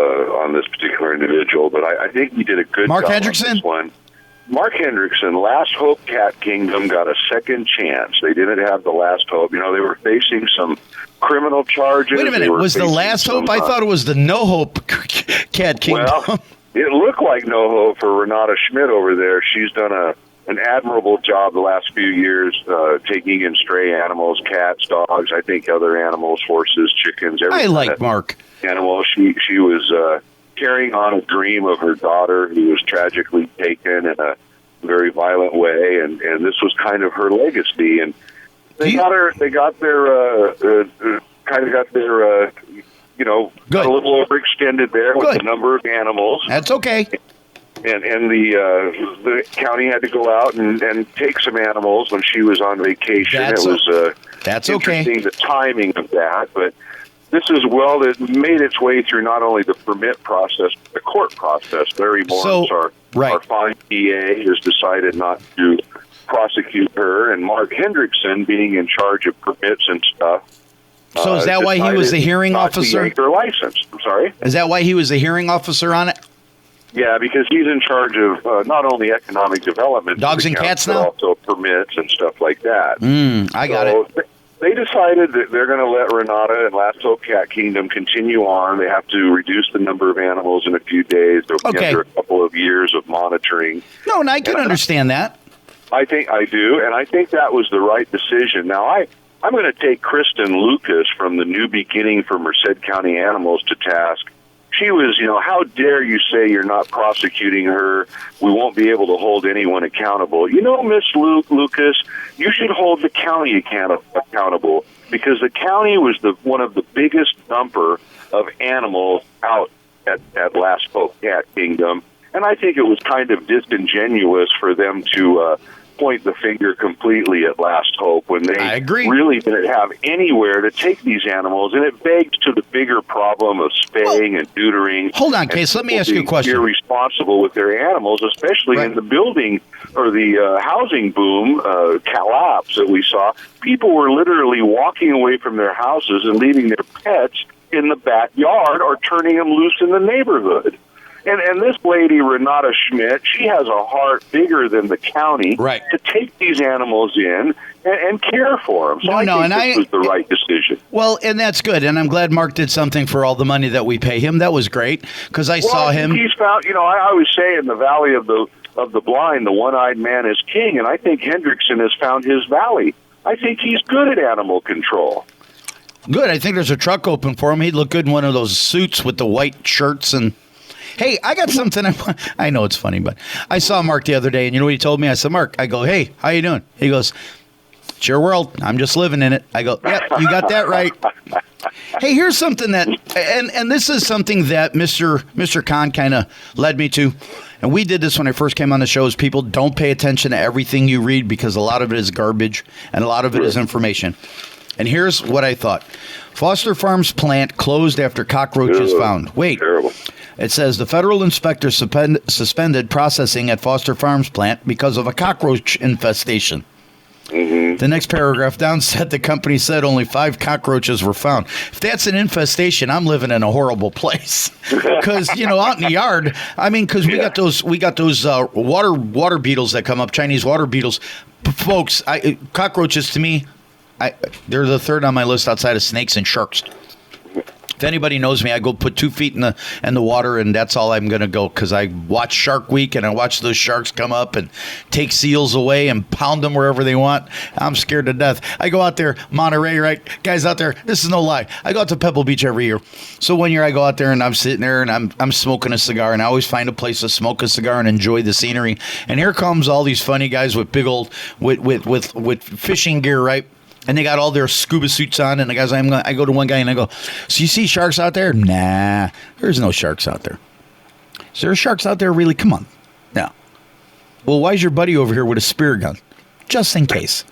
[SPEAKER 3] on this particular individual, but I think he did a good
[SPEAKER 2] Mark
[SPEAKER 3] job
[SPEAKER 2] Hendrickson?
[SPEAKER 3] on this one. Mark Hendrickson, Last Hope Cat Kingdom, got a second chance. They didn't have the Last Hope. They were facing some criminal charges.
[SPEAKER 2] Wait a minute. Was the Last Hope? I thought it was the No Hope Cat Kingdom.
[SPEAKER 3] Well, it looked like No Hope for Renata Schmidt over there. She's done an admirable job the last few years taking in stray animals, cats, dogs, I think other animals, horses, chickens, everything.
[SPEAKER 2] I like Mark.
[SPEAKER 3] Animal. She was carrying on a dream of her daughter who was tragically taken in a very violent way, and this was kind of her legacy. And they got their got a little overextended there with the number of animals.
[SPEAKER 2] That's okay.
[SPEAKER 3] And the county had to go out and take some animals when she was on vacation.
[SPEAKER 2] That's
[SPEAKER 3] interesting, the timing of that, but this is it made its way through not only the permit process, but the court process. Larry Morris, our fine DA, has decided not to prosecute her, and Mark Hendrickson, being in charge of permits and stuff.
[SPEAKER 2] So is that why he was the hearing officer?
[SPEAKER 3] Yank her license. I'm sorry.
[SPEAKER 2] Is that why he was the hearing officer on it?
[SPEAKER 3] Yeah, because he's in charge of not only economic development,
[SPEAKER 2] dogs and cats
[SPEAKER 3] but
[SPEAKER 2] now,
[SPEAKER 3] also permits and stuff like that.
[SPEAKER 2] I got it.
[SPEAKER 3] They decided that they're going to let Renata and Last Hope Cat Kingdom continue on. They have to reduce the number of animals in a few days. They'll be under a couple of years of monitoring.
[SPEAKER 2] No, and I can understand that.
[SPEAKER 3] I think I do, and I think that was the right decision. Now, I'm going to take Kristen Lucas from the New Beginning for Merced County Animals to task. She was, how dare you say you're not prosecuting her? We won't be able to hold anyone accountable. Miss Lucas, you should hold the county accountable, because the county was one of the biggest dumper of animals out at Last Hope Cat Kingdom. And I think it was kind of disingenuous for them to point the finger completely at Last Hope when they really didn't have anywhere to take these animals. And it begs to the bigger problem of spaying and neutering.
[SPEAKER 2] Hold on, Case. Let me ask you a question.
[SPEAKER 3] Irresponsible with their animals, especially in the building or the housing boom collapse that we saw. People were literally walking away from their houses and leaving their pets in the backyard or turning them loose in the neighborhood. And this lady, Renata Schmidt, she has a heart bigger than the county to take these animals in and care for them. So I think this was the right decision.
[SPEAKER 2] Well, and that's good. And I'm glad Mark did something for all the money that we pay him. That was great, because I saw him.
[SPEAKER 3] He's found, I always say in the Valley of the Blind, the one-eyed man is king, and I think Hendrickson has found his valley. I think he's good at animal control.
[SPEAKER 2] Good. I think there's a truck open for him. He'd look good in one of those suits with the white shirts and... Hey, I got something. I know it's funny, but I saw Mark the other day, and you know what he told me? I said, Mark, I go, hey, how you doing? He goes, it's your world. I'm just living in it. I go, yep, you got that right. Hey, here's something that, and this is something that Mr. Khan kind of led me to, and we did this when I first came on the show, is people don't pay attention to everything you read, because a lot of it is garbage, and a lot of it is information. And here's what I thought. Foster Farms plant closed after cockroaches found. Wait.
[SPEAKER 3] Terrible.
[SPEAKER 2] It says the federal inspector suspended processing at Foster Farms plant because of a cockroach infestation.
[SPEAKER 3] Mm-hmm.
[SPEAKER 2] The next paragraph down said the company said only 5 cockroaches were found. If that's an infestation, I'm living in a horrible place. Because out in the yard, because we got those water beetles that come up, Chinese water beetles. Folks, cockroaches to me, they're the third on my list outside of snakes and sharks. If anybody knows me, I go put 2 feet in the water, and that's all I'm going to go, because I watch Shark Week, and I watch those sharks come up and take seals away and pound them wherever they want. I'm scared to death. I go out there, Monterey, right? Guys out there, this is no lie. I go out to Pebble Beach every year. So one year I go out there, and I'm sitting there, and I'm smoking a cigar, and I always find a place to smoke a cigar and enjoy the scenery. And here comes all these funny guys with big old, with fishing gear, right? And they got all their scuba suits on, and the guys, I go to one guy and I go, so you see sharks out there? Nah, there's no sharks out there. Is there sharks out there, really? Come on. No. Well, why is your buddy over here with a spear gun? Just in case.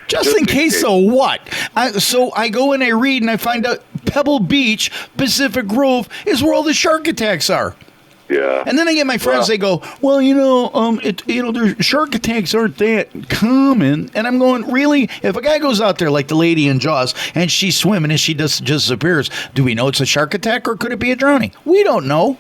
[SPEAKER 2] Just in case, so what? So I go and I read, and I find out Pebble Beach, Pacific Grove, is where all the shark attacks are.
[SPEAKER 3] Yeah.
[SPEAKER 2] And then I get my friends, they go, well, their shark attacks aren't that common. And I'm going, really? If a guy goes out there like the lady in Jaws and she's swimming and she just disappears, do we know it's a shark attack, or could it be a drowning? We don't know.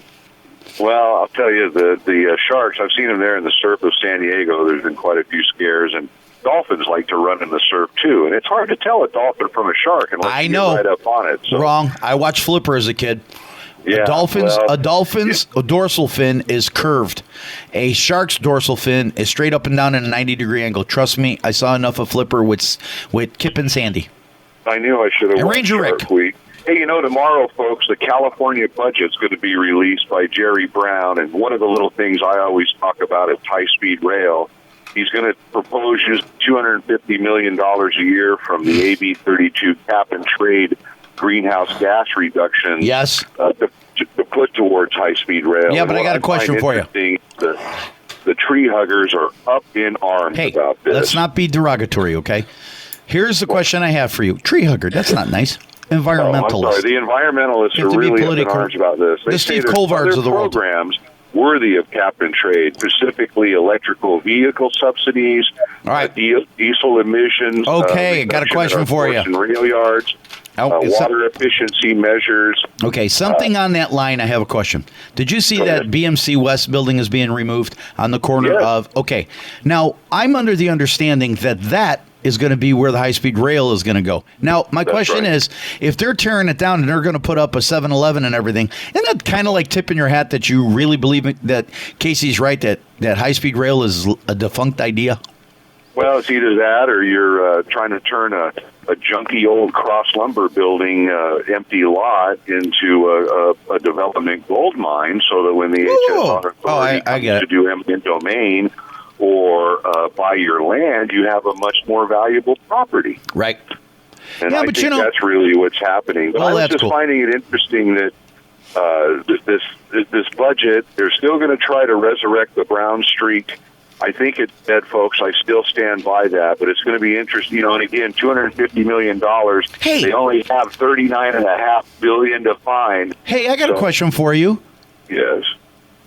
[SPEAKER 3] Well, I'll tell you, the sharks, I've seen them there in the surf of San Diego. There's been quite a few scares, and dolphins like to run in the surf too. And it's hard to tell a dolphin from a shark unless you get right up on it. So.
[SPEAKER 2] Wrong. I watched Flipper as a kid. Yeah, a dolphin's dorsal fin is curved. A shark's dorsal fin is straight up and down in a 90-degree angle. Trust me, I saw enough of Flipper with Kip and Sandy.
[SPEAKER 3] I knew I should have watched
[SPEAKER 2] Ranger
[SPEAKER 3] Shark
[SPEAKER 2] Rick.
[SPEAKER 3] Week. Hey, tomorrow, folks, the California budget's going to be released by Jerry Brown, and one of the little things I always talk about is high-speed rail. He's going to propose $250 million a year from the AB 32 cap and trade greenhouse gas reduction.
[SPEAKER 2] Yes.
[SPEAKER 3] To put towards high-speed rail.
[SPEAKER 2] Yeah, but I got a question for you.
[SPEAKER 3] The tree huggers are up in arms about this.
[SPEAKER 2] Let's not be derogatory, okay? Here's the question I have for you. Tree hugger, that's not nice. Environmentalist.
[SPEAKER 3] I'm sorry. The environmentalists are really up in arms about this. They
[SPEAKER 2] the
[SPEAKER 3] say
[SPEAKER 2] Steve Colvards of the world.
[SPEAKER 3] Programs worthy of cap and trade, specifically electrical vehicle subsidies,
[SPEAKER 2] all right.
[SPEAKER 3] Diesel emissions.
[SPEAKER 2] Okay, got a question for you.
[SPEAKER 3] Rail yards. Water efficiency measures.
[SPEAKER 2] Okay, something on that line, I have a question. Did you see that BMC West building is being removed on the corner of... Okay, now, I'm under the understanding that is going to be where the high-speed rail is going to go. Now, my question is, if they're tearing it down and they're going to put up a 7-Eleven and everything, isn't that kind of like tipping your hat that you really believe that Casey's right, that high-speed rail is a defunct idea?
[SPEAKER 3] Well, it's either that or you're trying to turn a junky old cross lumber building empty lot into a development gold mine, so that when the HSR authority comes to do eminent domain or buy your land, you have a much more valuable property.
[SPEAKER 2] Right.
[SPEAKER 3] And I think that's really what's happening. But I was just finding it interesting that this budget, they're still going to try to resurrect the brown streak. I think it's dead, folks. I still stand by that, but it's going to be interesting. And again, $250 million.
[SPEAKER 2] Hey.
[SPEAKER 3] They only have $39.5 billion to find.
[SPEAKER 2] Hey, I got a question for you.
[SPEAKER 3] Yes.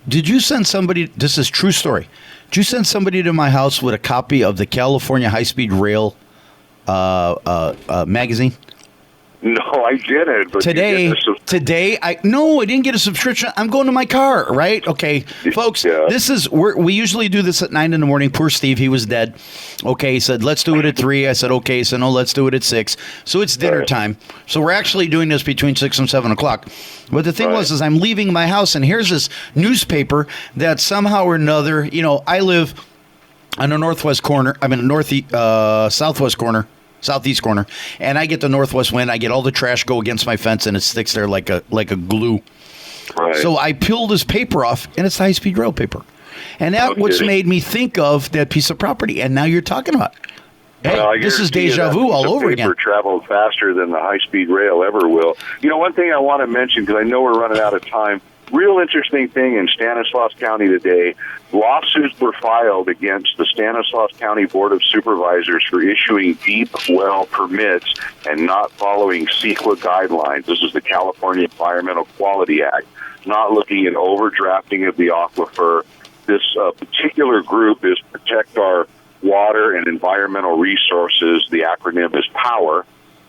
[SPEAKER 2] Did you send somebody? This is true story. Did you send somebody to my house with a copy of the California High-Speed Rail magazine?
[SPEAKER 3] No, I didn't. But
[SPEAKER 2] today, I didn't get a subscription. I'm going to my car, right? Okay, folks, this is, we usually do this at 9 in the morning. Poor Steve, he was dead. Okay, he said, let's do it at 3. I said, okay. He said, no, let's do it at 6. So it's dinner time. So we're actually doing this between 6 and 7 o'clock. But the thing is I'm leaving my house, and here's this newspaper that somehow or another, I live on the northwest corner. I'm in the southwest corner. Southeast corner, and I get the northwest wind. I get all the trash go against my fence, and it sticks there like a glue. Right. So I peel this paper off, and it's high-speed rail paper, and that's what's made me think of that piece of property. And now you're talking about. Hey, this is deja vu all over again.
[SPEAKER 3] Paper traveled faster than the high-speed rail ever will. One thing I want to mention, because I know we're running out of time. Real interesting thing in Stanislaus County today. Lawsuits were filed against the Stanislaus County Board of Supervisors for issuing deep well permits and not following CEQA guidelines. This is the California Environmental Quality Act, not looking at overdrafting of the aquifer. This particular group is Protect Our Water and Environmental Resources. The acronym is POWER.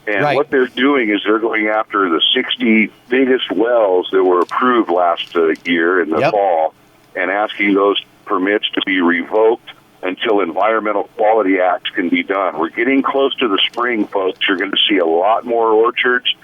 [SPEAKER 3] And what they're doing is they're going after the 60 biggest wells that were approved last year in the fall and asking those permits to be revoked until environmental quality acts can be done. We're getting close to the spring, folks. You're going to see a lot more orchards.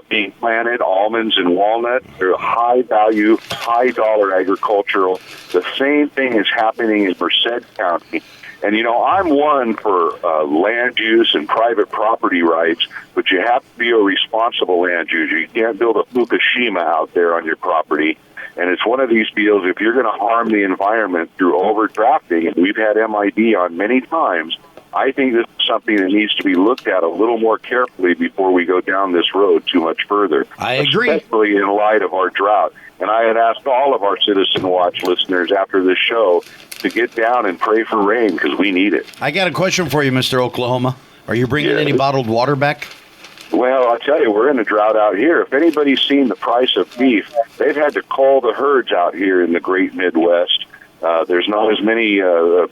[SPEAKER 3] being planted, almonds and walnut. They're high value, high dollar agricultural. The same thing is happening in Merced County. And, I'm one for land use and private property rights, but you have to be a responsible land user. You can't build a Fukushima out there on your property. And it's one of these deals, if you're going to harm the environment through overdrafting, and we've had MID on many times, I think this is something that needs to be looked at a little more carefully before we go down this road too much further.
[SPEAKER 2] I agree.
[SPEAKER 3] Especially in light of our drought. And I had asked all of our Citizen Watch listeners after this show to get down and pray for rain because we need it.
[SPEAKER 2] I got a question for you, Mr. Oklahoma. Are you bringing any bottled water back?
[SPEAKER 3] Well, I'll tell you, we're in a drought out here. If anybody's seen the price of beef, they've had to cull the herds out here in the great Midwest. There's not as many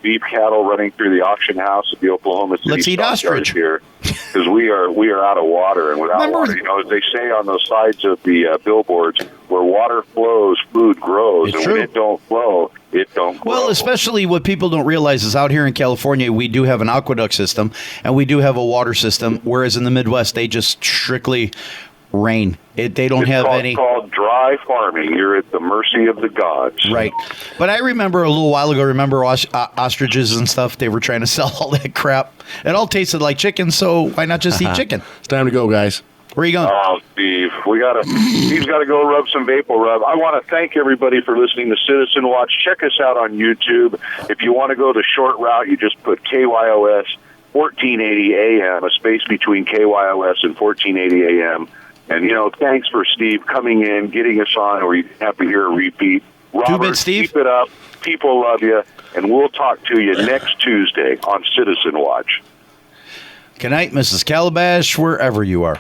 [SPEAKER 3] beef cattle running through the auction house at the Oklahoma City
[SPEAKER 2] Let's eat ostrich
[SPEAKER 3] here because we are out of water, and without water, as they say on those sides of the billboards, where water flows, food grows,
[SPEAKER 2] It's
[SPEAKER 3] and
[SPEAKER 2] true.
[SPEAKER 3] when it don't flow, it don't grow.
[SPEAKER 2] Well, especially what people don't realize is out here in California, we do have an aqueduct system and we do have a water system, whereas in the Midwest, they just strictly rain. They don't have any.
[SPEAKER 3] It's called dry farming. You're at the mercy of the gods.
[SPEAKER 2] Right. But I remember a little while ago, ostriches and stuff, they were trying to sell all that crap. It all tasted like chicken, so why not just eat chicken?
[SPEAKER 1] It's time to go, guys.
[SPEAKER 2] Where are you going?
[SPEAKER 3] Oh, Steve, Steve's got to go rub some Vapor Rub. I want to thank everybody for listening to Citizen Watch. Check us out on YouTube. If you want to go the short route, you just put KYOS 1480 AM, a space between KYOS and 1480 AM. And, thanks for Steve coming in, getting us on, or you have to hear a repeat. Robert,
[SPEAKER 2] Steve.
[SPEAKER 3] Keep it up. People love you. And we'll talk to you next Tuesday on Citizen Watch.
[SPEAKER 2] Good night, Mrs. Calabash, wherever you are.